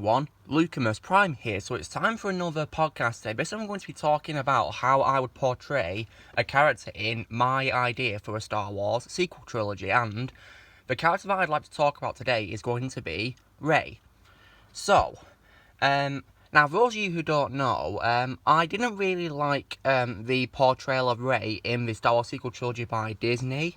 everyone, Lucamus Prime here. So it's time for another podcast today. Basically I'm going to be talking about how I would portray a character in my idea for a Star Wars sequel trilogy, and the character that I'd like to talk about today is going to be Rey. So, now for those of you who don't know, I didn't really like the portrayal of Rey in the Star Wars sequel trilogy by Disney.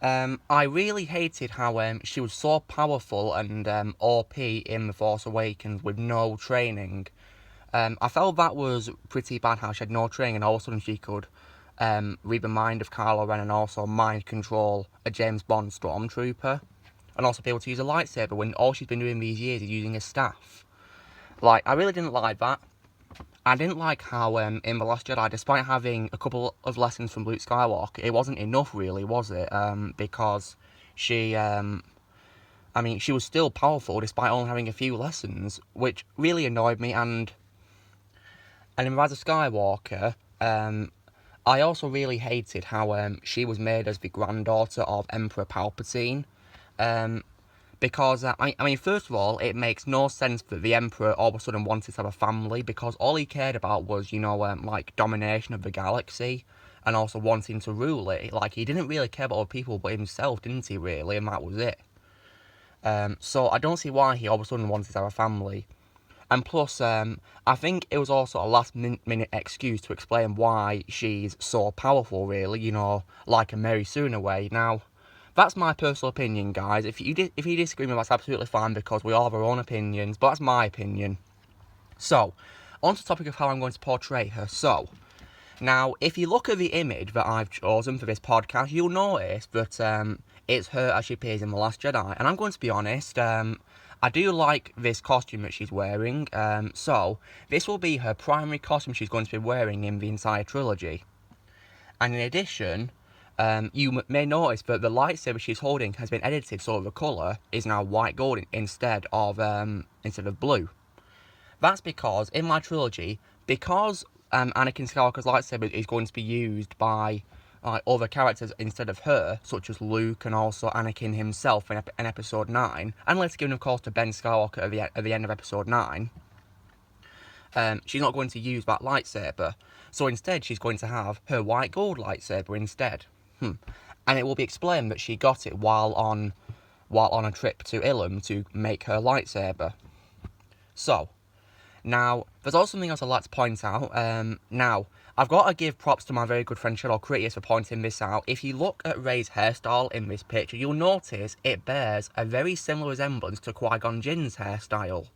I really hated how she was so powerful and OP in The Force Awakens with no training. I felt that was pretty bad how she had no training and all of a sudden she could read the mind of Kylo Ren and also mind control a James Bond stormtrooper. And also be able to use a lightsaber when all she's been doing these years is using a staff. Like, I really didn't like that. I didn't like how in The Last Jedi, despite having a couple of lessons from Luke Skywalker, it wasn't enough really, was it? Because she, she was still powerful despite only having a few lessons, which really annoyed me. And in Rise of Skywalker, I also really hated how she was made as the granddaughter of Emperor Palpatine. Because, first of all, it makes no sense that the Emperor all of a sudden wanted to have a family, because all he cared about was, domination of the galaxy, and also wanting to rule it. Like, he didn't really care about other people but himself, didn't he, really, and that was it. So I don't see why he all of a sudden wanted to have a family. And plus, I think it was also a last-minute excuse to explain why she's so powerful, really, like a Mary Sue in a way. Now, that's my personal opinion, guys. If you disagree with me, that's absolutely fine, because we all have our own opinions, but that's my opinion. So, on to the topic of how I'm going to portray her. So, now, if you look at the image that I've chosen for this podcast, you'll notice that it's her as she appears in The Last Jedi. And I'm going to be honest, I do like this costume that she's wearing. So, this will be her primary costume she's going to be wearing in the entire trilogy. And in addition, you may notice that the lightsaber she's holding has been edited so the colour is now white gold instead of blue. That's because, in my trilogy, because Anakin Skywalker's lightsaber is going to be used by other characters instead of her, such as Luke and also Anakin himself in Episode 9, and let's give, of course, to Ben Skywalker at the end of Episode 9, she's not going to use that lightsaber. So instead, she's going to have her white gold lightsaber instead. And it will be explained that she got it while on a trip to Ilum to make her lightsaber. So, now, there's also something else I'd like to point out. Now, I've got to give props to my very good friend Shadow Critius for pointing this out. If you look at Rey's hairstyle in this picture, you'll notice it bears a very similar resemblance to Qui-Gon Jinn's hairstyle.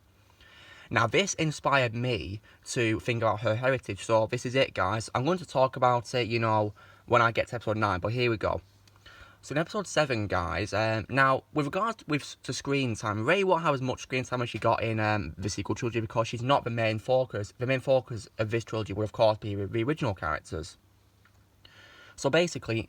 Now, this inspired me to think about her heritage, so this is it, guys. I'm going to talk about it, when I get to Episode 9, but here we go. So in Episode 7, guys, now, with regards to screen time, Rey won't have as much screen time as she got in the sequel trilogy, because she's not the main focus. The main focus of this trilogy will, of course, be the original characters. So basically,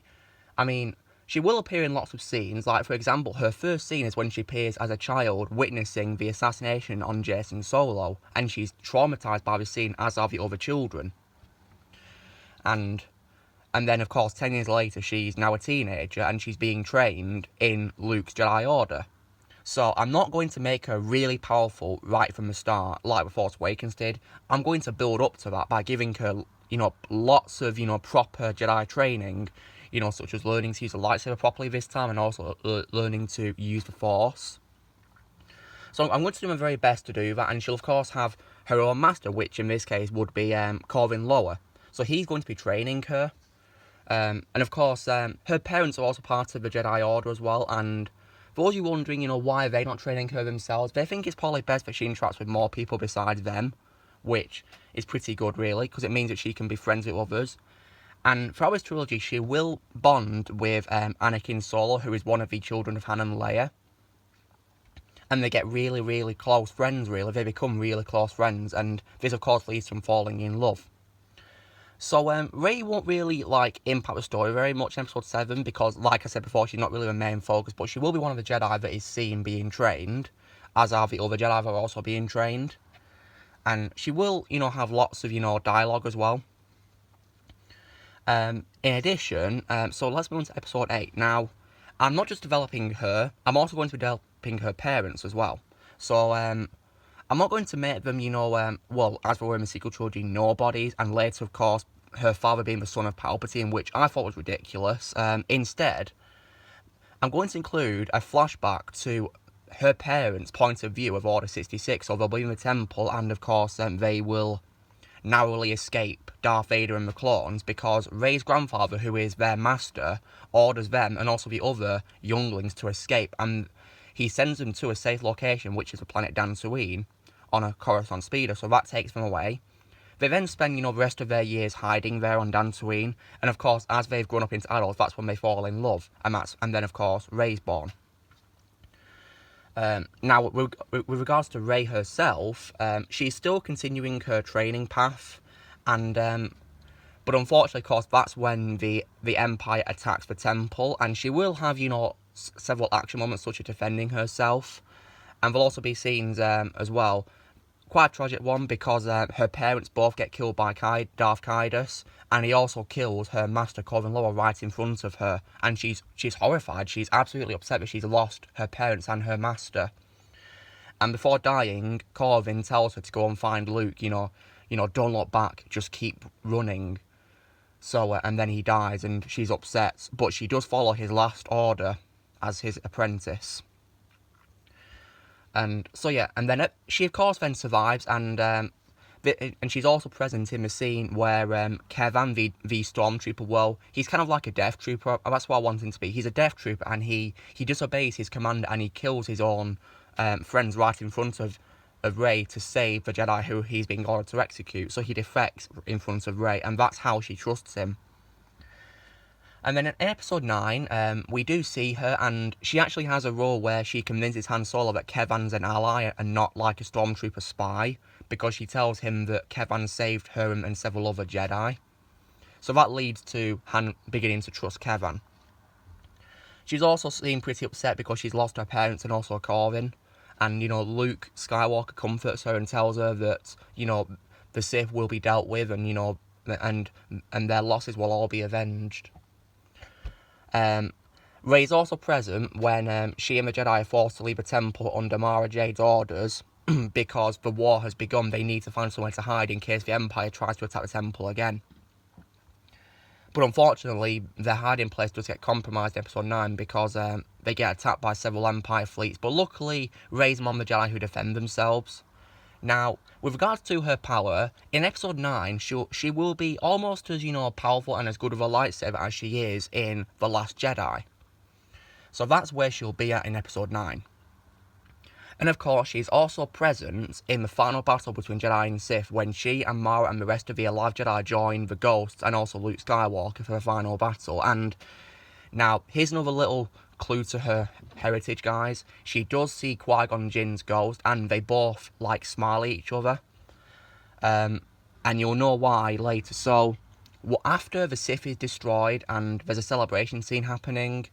she will appear in lots of scenes. Like, for example, her first scene is when she appears as a child witnessing the assassination on Jason Solo, and she's traumatised by the scene, as are the other children. And then, of course, 10 years later, she's now a teenager, and she's being trained in Luke's Jedi Order. So, I'm not going to make her really powerful right from the start, like The Force Awakens did. I'm going to build up to that by giving her, lots of, proper Jedi training, such as learning to use a lightsaber properly this time, and also learning to use the Force. So, I'm going to do my very best to do that, and she'll, of course, have her own master, which in this case would be Corvin Lower. So, he's going to be training her. And of course, her parents are also part of the Jedi Order as well, and for those of you wondering, why are they not training her themselves, they think it's probably best that she interacts with more people besides them, which is pretty good, really, because it means that she can be friends with others. And throughout this trilogy, she will bond with Anakin Solo, who is one of the children of Han and Leia, and they get really, really close friends, really. They become really close friends, and this, of course, leads to them falling in love. So, Rey won't really, impact the story very much in Episode 7, because, like I said before, she's not really the main focus, but she will be one of the Jedi that is seen being trained, as are the other Jedi that are also being trained. And she will, have lots of, dialogue as well. In addition, so let's move on to Episode 8. Now, I'm not just developing her, I'm also going to be developing her parents as well. So, I'm not going to make them, well, as we were in the sequel trilogy, nobodies, and later, of course, her father being the son of Palpatine, which I thought was ridiculous. Instead, I'm going to include a flashback to her parents' point of view of Order 66, so they'll be in the temple, and of course, they will narrowly escape Darth Vader and the clones, because Rey's grandfather, who is their master, orders them and also the other younglings to escape, and he sends them to a safe location, which is the planet Dantooine, on a Coruscant speeder, so that takes them away. They then spend, the rest of their years hiding there on Dantooine, and of course, as they've grown up into adults, that's when they fall in love, and then of course, Rey's born. Now, with regards to Rey herself, she's still continuing her training path, and but unfortunately, of course, that's when the Empire attacks the temple, and she will have, several action moments such as defending herself, and there'll also be scenes as well. Quite a tragic one, because her parents both get killed by Darth Caedus, and he also kills her master Corvin Lower right in front of her, and she's horrified. She's absolutely upset that she's lost her parents and her master. And before dying, Corvin tells her to go and find Luke. Don't look back, just keep running. So and then he dies, and she's upset, but she does follow his last order as his apprentice. And so yeah, and then she of course then survives, and she's also present in the scene where Kevan, the stormtrooper, well, he's kind of like a death trooper. That's what I want him to be. He's a death trooper, and he disobeys his commander, and he kills his own friends right in front of Rey to save the Jedi who he's being ordered to execute. So he defects in front of Rey, and that's how she trusts him. And then in episode 9, we do see her, and she actually has a role where she convinces Han Solo that Kevan's an ally and not like a stormtrooper spy, because she tells him that Kevan saved her and several other Jedi. So that leads to Han beginning to trust Kevan. She's also seen pretty upset because she's lost her parents and also Corvin. And, Luke Skywalker comforts her and tells her that, the Sith will be dealt with, and, and their losses will all be avenged. Rey's also present when she and the Jedi are forced to leave the temple under Mara Jade's orders because the war has begun. They need to find somewhere to hide in case the Empire tries to attack the temple again. But unfortunately, their hiding place does get compromised in episode 9 because they get attacked by several Empire fleets. But luckily, Rey's mom the Jedi who defend themselves. Now, with regards to her power, in episode 9, she will be almost as, powerful and as good of a lightsaber as she is in The Last Jedi. So that's where she'll be at in episode 9. And of course, she's also present in the final battle between Jedi and Sith when she and Mara and the rest of the alive Jedi join the Ghosts and also Luke Skywalker for the final battle. And now, here's another little clue to her heritage, guys. She does see Qui-Gon Jinn's ghost, and they both smile at each other, and you'll know why later. So after the Sith is destroyed and there's a celebration scene happening,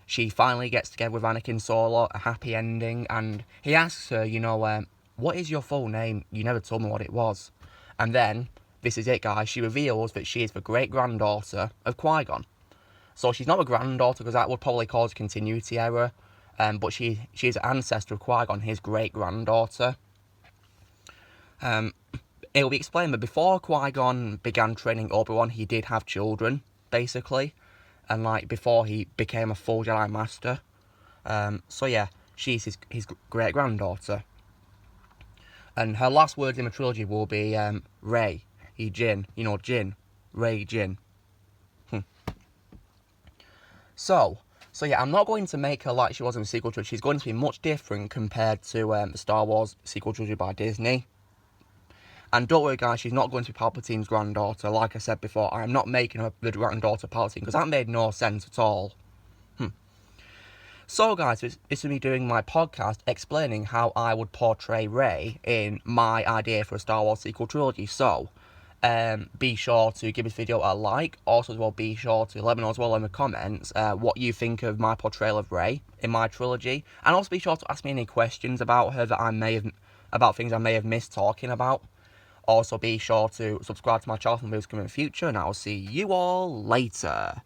she finally gets together with Anakin Solo, a happy ending, and he asks her, what is your full name? You never told me what it was. And then, this is it, guys, she reveals that she is the great-granddaughter of Qui-Gon. So she's not a granddaughter, because that would probably cause a continuity error. But she's an ancestor of Qui-Gon, his great-granddaughter. It'll be explained that before Qui-Gon began training Obi-Wan, he did have children, basically. And, before he became a full Jedi Master. So yeah, she's his great-granddaughter. And her last words in the trilogy will be, Rey, Jin, Jin, Rey, Jin. So yeah, I'm not going to make her like she was in the sequel trilogy. She's going to be much different compared to the Star Wars sequel trilogy by Disney. And don't worry, guys, she's not going to be Palpatine's granddaughter. Like I said before, I am not making her the granddaughter of Palpatine, because that made no sense at all. So, guys, this is me doing my podcast explaining how I would portray Rey in my idea for a Star Wars sequel trilogy. So, be sure to give this video a like. Also, as well, be sure to let me know as well in the comments what you think of my portrayal of Rey in my trilogy, and also be sure to ask me any questions about her that about things I may have missed talking about. Also, be sure to subscribe to my channel for videos coming in the future, and I'll see you all later.